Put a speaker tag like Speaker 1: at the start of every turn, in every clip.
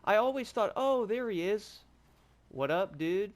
Speaker 1: I always thought, oh, there he is. What up, dude?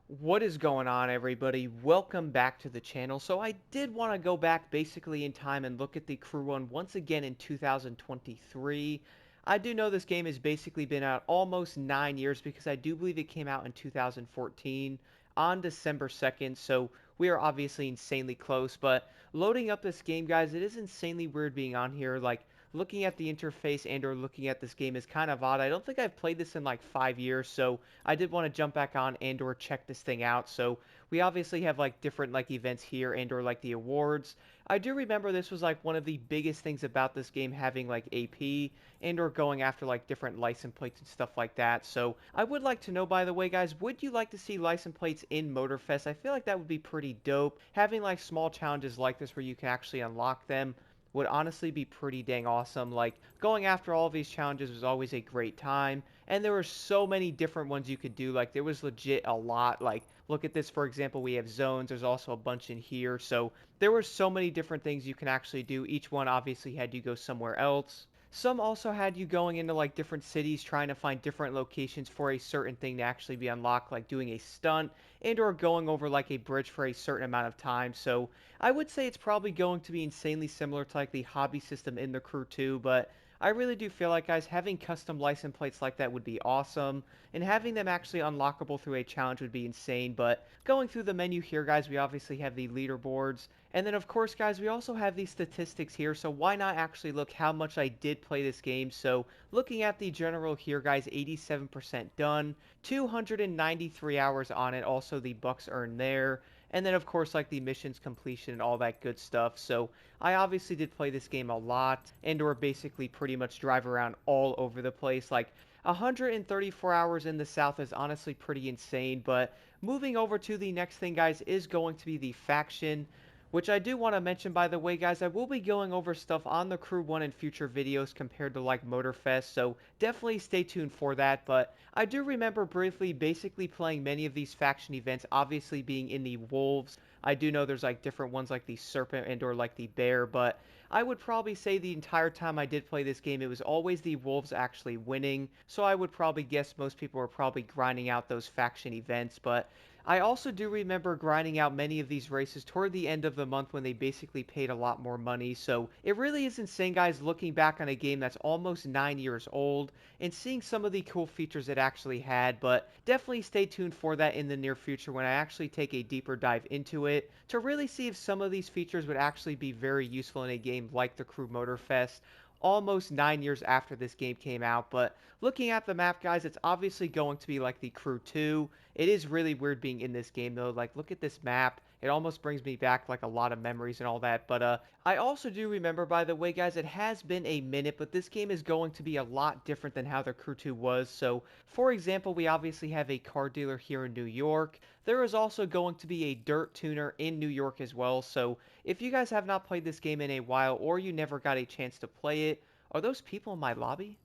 Speaker 1: What is going on, everybody? Welcome back to the channel. So I did want to go back basically in time and look at the Crew 1 once again in 2023. I do know this game has basically been out almost 9 years because I do believe it came out in 2014 on December 2nd, so we are obviously insanely close. But loading up this game, guys, it is insanely weird being on here. Like, looking at the interface and or looking at this game is kind of odd. I don't think I've played this in like 5 years, so I did want to jump back on and or check this thing out. So we obviously have like different like events here and or like the awards. I do remember this was like one of the biggest things about this game having like AP and or going after like different license plates and stuff like that. So I would like to know, by the way, guys, would you like to see license plates in Motorfest? I feel like that would be pretty dope. Having like small challenges like this where you can actually unlock them would honestly be pretty dang awesome. Like, going after all of these challenges was always a great time, and there were so many different ones you could do. Like, there was legit a lot. Like, look at this, for example, we have zones. There's also a bunch in here. So there were so many different things you can actually do. Each one obviously had you go somewhere else. Some also had you going into like different cities trying to find different locations for a certain thing to actually be unlocked, like doing a stunt and or going over like a bridge for a certain amount of time. So I would say it's probably going to be insanely similar to like the hobby system in the Crew 2, but I really do feel like, guys, having custom license plates like that would be awesome, and having them actually unlockable through a challenge would be insane. But going through the menu here, guys, we obviously have the leaderboards, and then of course, guys, we also have these statistics here, so why not actually look how much I did play this game. So looking at the general here, guys, 87% done, 293 hours on it, also the bucks earned there, and then of course like the missions completion and all that good stuff. So I obviously did play this game a lot and or basically pretty much drive around all over the place. Like, 134 hours in the south is honestly pretty insane. But moving over to the next thing, guys, is going to be the faction, which I do want to mention, by the way, guys. I will be going over stuff on the Crew 1 in future videos compared to like Motorfest, so definitely stay tuned for that. But I do remember briefly basically playing many of these faction events, obviously being in the Wolves. I do know there's like different ones like the Serpent and or like the Bear, but I would probably say the entire time I did play this game, it was always the Wolves actually winning. So I would probably guess most people were probably grinding out those faction events. But I also do remember grinding out many of these races toward the end of the month when they basically paid a lot more money. So it really is insane, guys, looking back on a game that's almost 9 years old and seeing some of the cool features it actually had. But definitely stay tuned for that in the near future when I actually take a deeper dive into it to really see if some of these features would actually be very useful in a game like the Crew Motorfest almost 9 years after this game came out. But looking at the map, guys, it's obviously going to be like the Crew 2. It is really weird being in this game, though. Like, look at this map. It almost brings me back like a lot of memories and all that. But I also do remember, by the way, guys, it has been a minute, but this game is going to be a lot different than how the Crew 2 was. So for example, we obviously have a car dealer here in New York. There is also going to be a dirt tuner in New York as well. So if you guys have not played this game in a while, or you never got a chance to play it, are those people in my lobby?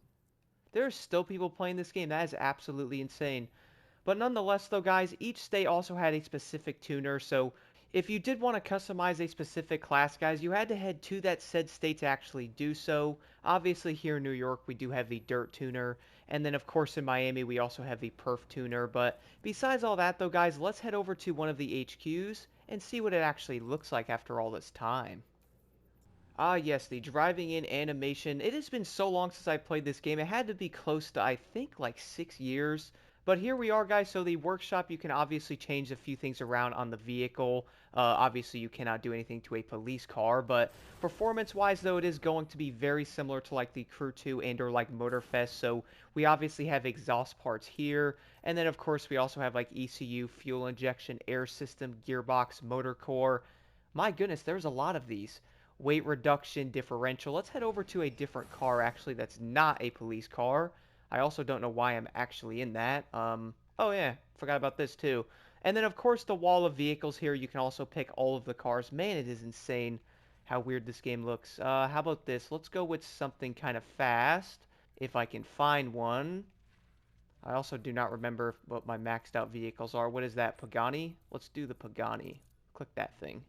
Speaker 1: There are still people playing this game. That is absolutely insane. But nonetheless, though, guys, each state also had a specific tuner. So if you did want to customize a specific class, guys, you had to head to that said state to actually do so. Obviously, here in New York, we do have the dirt tuner. And then, of course, in Miami, we also have the perf tuner. But besides all that, though, guys, let's head over to one of the HQs and see what it actually looks like after all this time. Ah, yes, the driving in animation. It has been so long since I played this game. It had to be close to, I think, like 6 years. But here we are, guys. So the workshop, you can obviously change a few things around on the vehicle. Obviously, you cannot do anything to a police car. But performance-wise, though, it is going to be very similar to like the Crew 2 and or like Motorfest. So we obviously have exhaust parts here. And then, of course, we also have like ECU, fuel injection, air system, gearbox, motor core. My goodness, there's a lot of these. Weight reduction, differential. Let's head over to a different car, actually, that's not a police car. I also don't know why I'm actually in that. Oh yeah, forgot about this too. And then, of course, the wall of vehicles here, you can also pick all of the cars. Man, it is insane how weird this game looks. How about this? Let's go with something kind of fast, if I can find one. I also do not remember what my maxed out vehicles are. What is that, Pagani? Let's do the Pagani. Click that thing.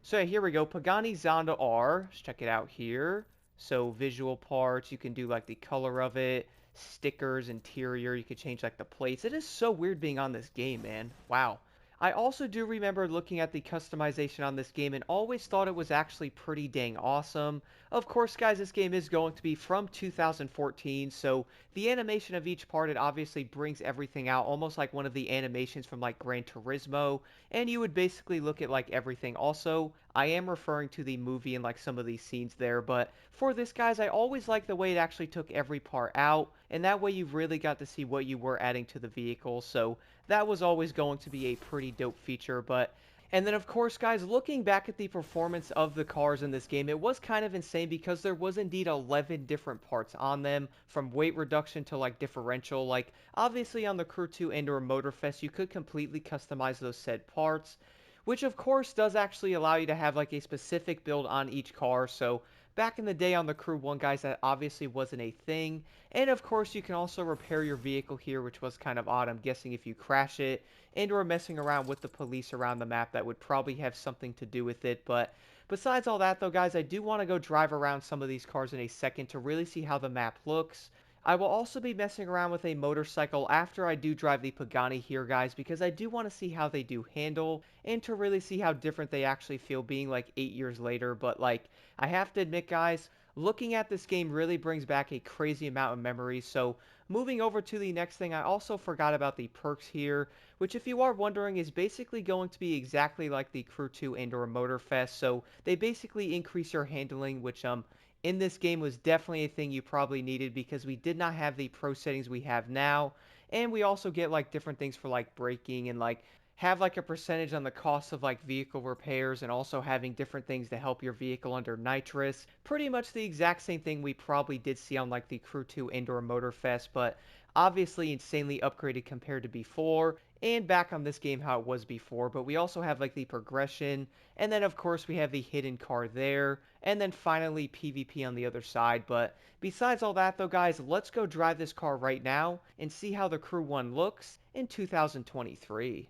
Speaker 1: So yeah, here we go. Pagani Zonda R. Let's check it out here. So visual parts, you can do like the color of it, stickers, interior, you could change like the plates. It is so weird being on this game, man. Wow. I also do remember looking at the customization on this game and always thought it was actually pretty dang awesome. Of course, guys, this game is going to be from 2014, so the animation of each part, it obviously brings everything out, almost like one of the animations from like Gran Turismo, and you would basically look at like everything. Also, I am referring to the movie and like some of these scenes there, but for this, guys, I always like the way it actually took every part out, and that way you really got to see what you were adding to the vehicle, so that was always going to be a pretty dope feature. But and then, of course, guys, looking back at the performance of the cars in this game, it was kind of insane because there was indeed 11 different parts on them, from weight reduction to, like, differential. Like, obviously on the Crew 2 and/or Motorfest, you could completely customize those said parts, which, of course, does actually allow you to have, like, a specific build on each car. So, back in the day on the Crew 1, guys, that obviously wasn't a thing. And, of course, you can also repair your vehicle here, which was kind of odd. I'm guessing if you crash it, and/or messing around with the police around the map, that would probably have something to do with it. But besides all that, though, guys, I do want to go drive around some of these cars in a second to really see how the map looks. I will also be messing around with a motorcycle after I do drive the Pagani here, guys, because I do want to see how they do handle and to really see how different they actually feel being like 8 years later. But like, I have to admit, guys, looking at this game really brings back a crazy amount of memories. So moving over to the next thing, I also forgot about the perks here, which, if you are wondering, is basically going to be exactly like the Crew 2 and/or Motorfest. So they basically increase your handling, which in this game was definitely a thing you probably needed because we did not have the pro settings we have now, and we also get like different things for like braking and like have like a percentage on the cost of like vehicle repairs, and also having different things to help your vehicle under nitrous. Pretty much the exact same thing we probably did see on like the Crew 2 Indoor Motorfest, but obviously insanely upgraded compared to before, and back on this game how it was before. But we also have like the progression, and then of course we have the hidden car there, and then finally PvP on the other side. But besides all that, though, guys, let's go drive this car right now and see how the Crew 1 looks in 2023.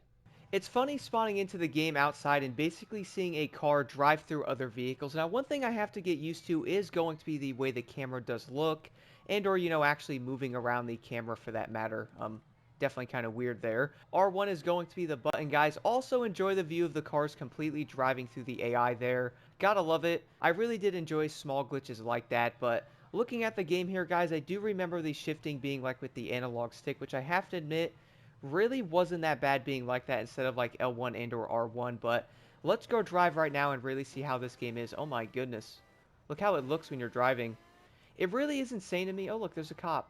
Speaker 1: It's funny spawning into the game outside and basically seeing a car drive through other vehicles. Now, one thing I have to get used to is going to be the way the camera does look, and or, actually moving around the camera for that matter. Definitely kind of weird there. R1 is going to be the button, guys. Also enjoy the view of the cars completely driving through the AI there. Gotta love it. I really did enjoy small glitches like that, but looking at the game here, guys, I do remember the shifting being like with the analog stick, which I have to admit really wasn't that bad being like that instead of like L1 and or R1. But let's go drive right now and really see how this game is. Oh my goodness. Look how it looks when you're driving. It really is insane to me. Oh, look, there's a cop.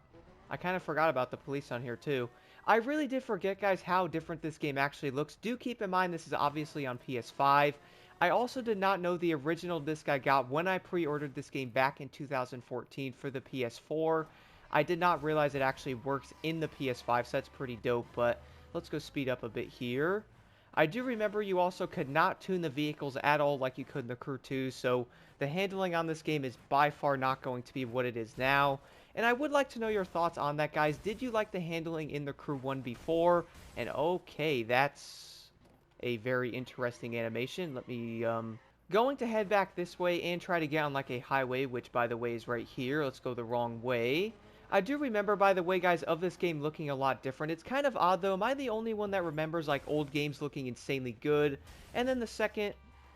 Speaker 1: I kind of forgot about the police on here, too. I really did forget, guys, how different this game actually looks. Do keep in mind this is obviously on PS5. I also did not know the original disc I got when I pre-ordered this game back in 2014 for the PS4. I did not realize it actually works in the PS5, so that's pretty dope. But let's go speed up a bit here. I do remember you also could not tune the vehicles at all like you could in the Crew 2, so the handling on this game is by far not going to be what it is now. And I would like to know your thoughts on that, guys. Did you like the handling in the Crew 1 before? And okay, that's a very interesting animation. Let me, going to head back this way and try to get on like a highway, which by the way is right here. Let's go the wrong way. I do remember, by the way, guys, of this game looking a lot different. It's kind of odd, though. Am I the only one that remembers, like, old games looking insanely good? And then the second...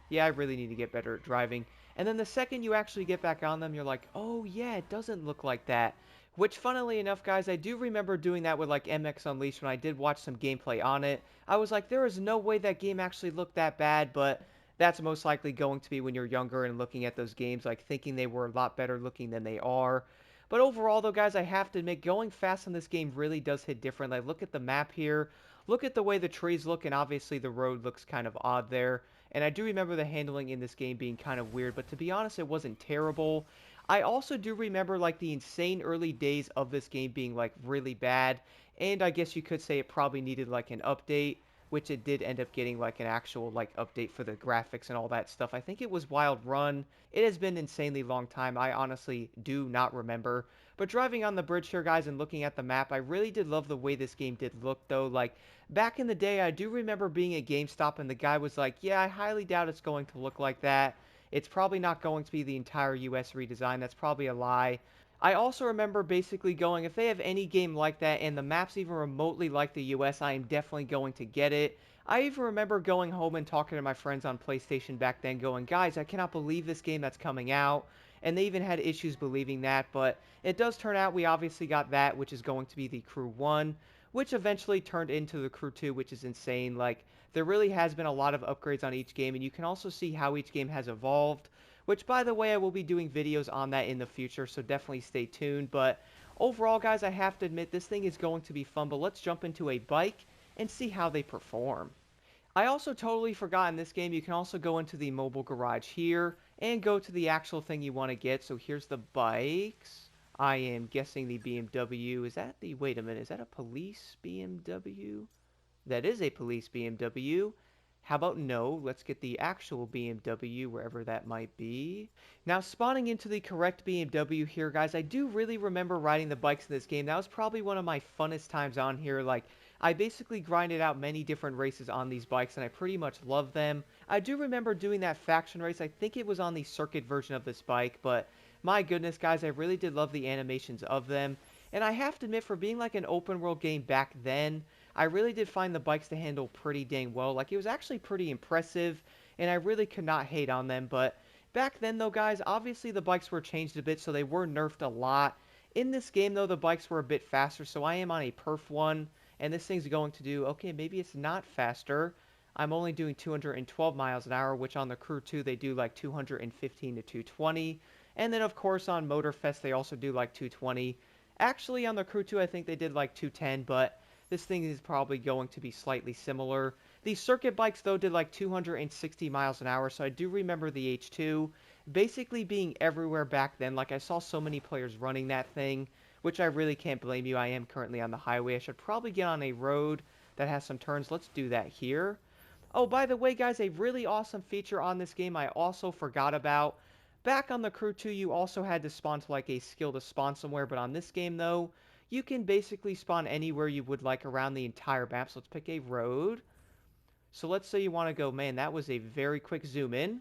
Speaker 1: Yeah, I really need to get better at driving. And then the second you actually get back on them, you're like, oh, yeah, it doesn't look like that. Which, funnily enough, guys, I do remember doing that with, like, MX Unleashed when I did watch some gameplay on it. I was like, there is no way that game actually looked that bad, but that's most likely going to be when you're younger and looking at those games, like, thinking they were a lot better looking than they are. But overall, though, guys, I have to admit, going fast on this game really does hit different. Like, look at the map here. Look at the way the trees look, and obviously the road looks kind of odd there. And I do remember the handling in this game being kind of weird, but to be honest, it wasn't terrible. I also do remember, like, the insane early days of this game being, like, really bad. And I guess you could say it probably needed, like, an update. which it did end up getting like an actual like update for the graphics and all that stuff. I think it was Wild Run. It has been an insanely long time. I honestly do not remember. But driving on the bridge here, guys, and looking at the map, I really did love the way this game did look, though. Like, back in the day, I do remember being at GameStop, and the guy was like, yeah, I highly doubt it's going to look like that. It's probably not going to be the entire US redesign. That's probably a lie. I also remember basically going, if they have any game like that and the map's even remotely like the US, I am definitely going to get it. I even remember going home and talking to my friends on PlayStation back then going, guys, I cannot believe this game that's coming out. And they even had issues believing that, but it does turn out we obviously got that, which is going to be the Crew 1, which eventually turned into the Crew 2, which is insane. Like, there really has been a lot of upgrades on each game, and you can also see how each game has evolved, which, by the way, I will be doing videos on that in the future, so definitely stay tuned. But overall, guys, I have to admit, this thing is going to be fun, but let's jump into a bike and see how they perform. I also totally forgot in this game, you can also go into the mobile garage here and go to the actual thing you want to get. So here's the bikes. I am guessing the BMW. Is that the, wait a minute, is that a police BMW? That is a police BMW. How about no? Let's get the actual BMW, wherever that might be. Now, spawning into the correct BMW here, guys, I do really remember riding the bikes in this game. That was probably one of my funnest times on here. Like, I basically grinded out many different races on these bikes, and I pretty much love them. I do remember doing that faction race. I think it was on the circuit version of this bike, but my goodness, guys, I really did love the animations of them. And I have to admit, for being like an open world game back then, I really did find the bikes to handle pretty dang well. Like, it was actually pretty impressive, and I really could not hate on them. But back then, though, guys, obviously the bikes were changed a bit, so they were nerfed a lot. In this game, though, the bikes were a bit faster, so I am on a Perf 1, and this thing's going to do, okay, maybe it's not faster. I'm only doing 212 miles an hour, which on the Crew 2, they do like 215 to 220. And then, of course, on Motorfest, they also do like 220. Actually, on the Crew 2, I think they did like 210, but this thing is probably going to be slightly similar. The circuit bikes, though, did like 260 miles an hour, so I do remember the H2 basically being everywhere back then. Like, I saw so many players running that thing, which I really can't blame you. I am currently on the highway. I should probably get on a road that has some turns. Let's do that here. Oh, by the way, guys, a really awesome feature on this game I also forgot about. Back on the Crew 2, you also had to spawn to like a skill to spawn somewhere, but on this game, though, you can basically spawn anywhere you would like around the entire map. So let's pick a road. So let's say you want to go, man, that was a very quick zoom in.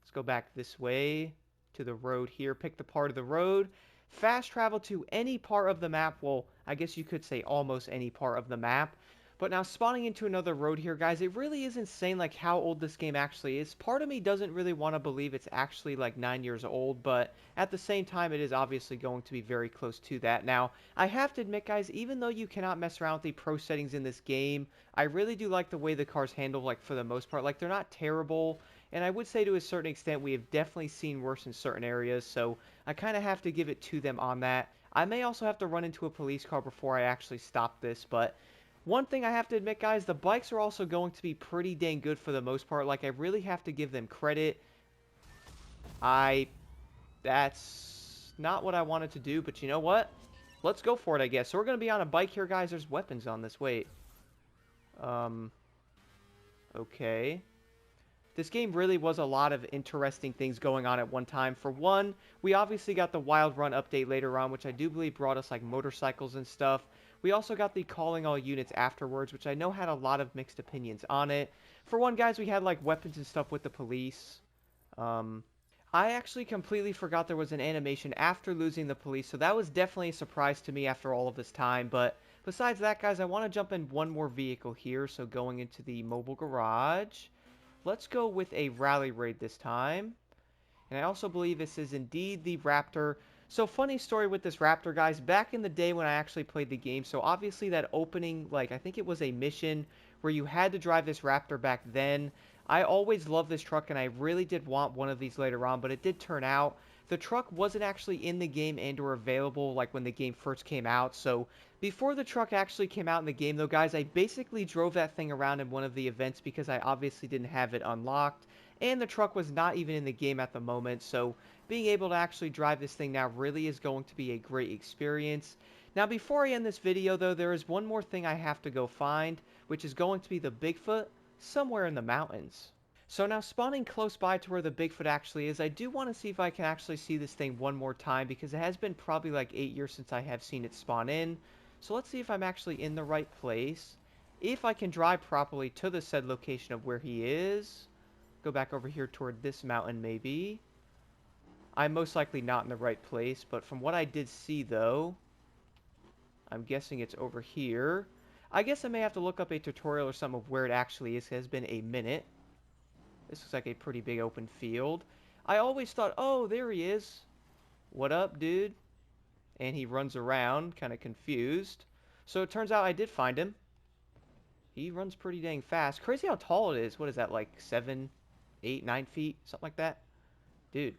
Speaker 1: Let's go back this way to the road here. Pick the part of the road. Fast travel to any part of the map. Well, I guess you could say almost any part of the map. But now spawning into another road here, guys, it really is insane like how old this game actually is. Part of me doesn't really want to believe it's actually like 9 years old, but at the same time, it is obviously going to be very close to that. Now, I have to admit, guys, even though you cannot mess around with the pro settings in this game, I really do like the way the cars handle, like, for the most part. Like, they're not terrible, and I would say to a certain extent, we have definitely seen worse in certain areas, so I kind of have to give it to them on that. I may also have to run into a police car before I actually stop this, but one thing I have to admit, guys, the bikes are also going to be pretty dang good for the most part. Like, I really have to give them credit. That's not what I wanted to do, but you know what? Let's go for it, I guess. So we're going to be on a bike here, guys. There's weapons on this. Wait. Okay. This game really was a lot of interesting things going on at one time. For one, we obviously got the Wild Run update later on, which I do believe brought us like motorcycles and stuff. We also got the calling all units afterwards, which I know had a lot of mixed opinions on it. For one, guys, we had like weapons and stuff with the police. I actually completely forgot there was an animation after losing the police, so that was definitely a surprise to me after all of this time. But besides that, guys, I want to jump in one more vehicle here. So going into the mobile garage. Let's go with a rally raid this time. And I also believe this is indeed the Raptor. So funny story with this Raptor, guys. Back in the day when I actually played the game, so obviously that opening, like, I think it was a mission where you had to drive this Raptor back then. I always loved this truck, and I really did want one of these later on, but it did turn out the truck wasn't actually in the game and or available like when the game first came out. So before the truck actually came out in the game, though, guys, I basically drove that thing around in one of the events because I obviously didn't have it unlocked, and the truck was not even in the game at the moment. So being able to actually drive this thing now really is going to be a great experience. Now, before I end this video, though, there is one more thing I have to go find, which is going to be the Bigfoot somewhere in the mountains. So now spawning close by to where the Bigfoot actually is, I do want to see if I can actually see this thing one more time because it has been probably like 8 years since I have seen it spawn in. So let's see if I'm actually in the right place. If I can drive properly to the said location of where he is. Go back over here toward this mountain maybe. I'm most likely not in the right place, but from what I did see though, I'm guessing it's over here. I guess I may have to look up a tutorial or something of where it actually is. It has been a minute. This looks like a pretty big open field. I always thought, oh, there he is. What up, dude? And he runs around, kind of confused. So it turns out I did find him. He runs pretty dang fast. Crazy how tall it is. What is that, like 7, 8, 9 feet? Something like that? Dude,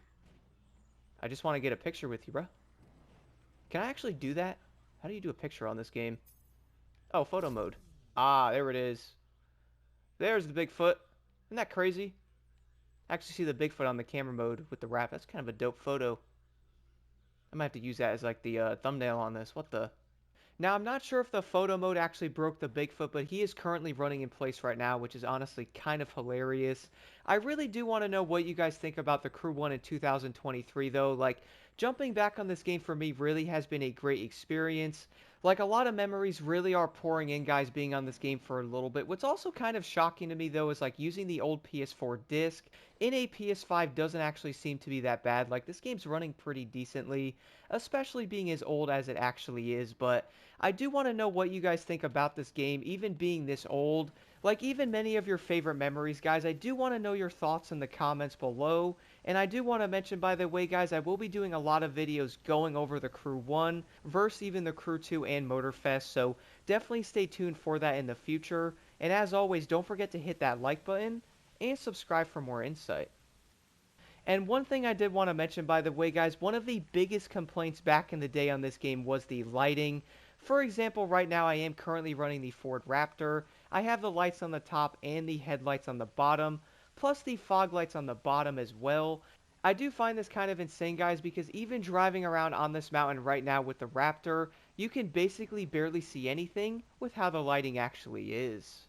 Speaker 1: I just want to get a picture with you, bro. Can I actually do that? How do you do a picture on this game? Oh, photo mode. Ah, there it is. There's the Bigfoot. Isn't that crazy? I actually see the Bigfoot on the camera mode with the wrap. That's kind of a dope photo. I might have to use that as like the thumbnail on this. What the? Now, I'm not sure if the photo mode actually broke the Bigfoot, but he is currently running in place right now, which is honestly kind of hilarious. I really do want to know what you guys think about the Crew 1 in 2023, though. Like, jumping back on this game for me really has been a great experience. Like, a lot of memories really are pouring in, guys, being on this game for a little bit. What's also kind of shocking to me, though, is, like, using the old PS4 disc in a PS5 doesn't actually seem to be that bad. Like, this game's running pretty decently, especially being as old as it actually is, but I do want to know what you guys think about this game, even being this old. Like, even many of your favorite memories, guys. I do want to know your thoughts in the comments below. And I do want to mention, by the way, guys, I will be doing a lot of videos going over the Crew 1 versus even the Crew 2 and Motorfest. So definitely stay tuned for that in the future. And as always, don't forget to hit that like button and subscribe for more insight. And one thing I did want to mention, by the way, guys, one of the biggest complaints back in the day on this game was the lighting. For example, right now I am currently running the Ford Raptor. I have the lights on the top and the headlights on the bottom, plus the fog lights on the bottom as well. I do find this kind of insane, guys, because even driving around on this mountain right now with the Raptor, you can basically barely see anything with how the lighting actually is.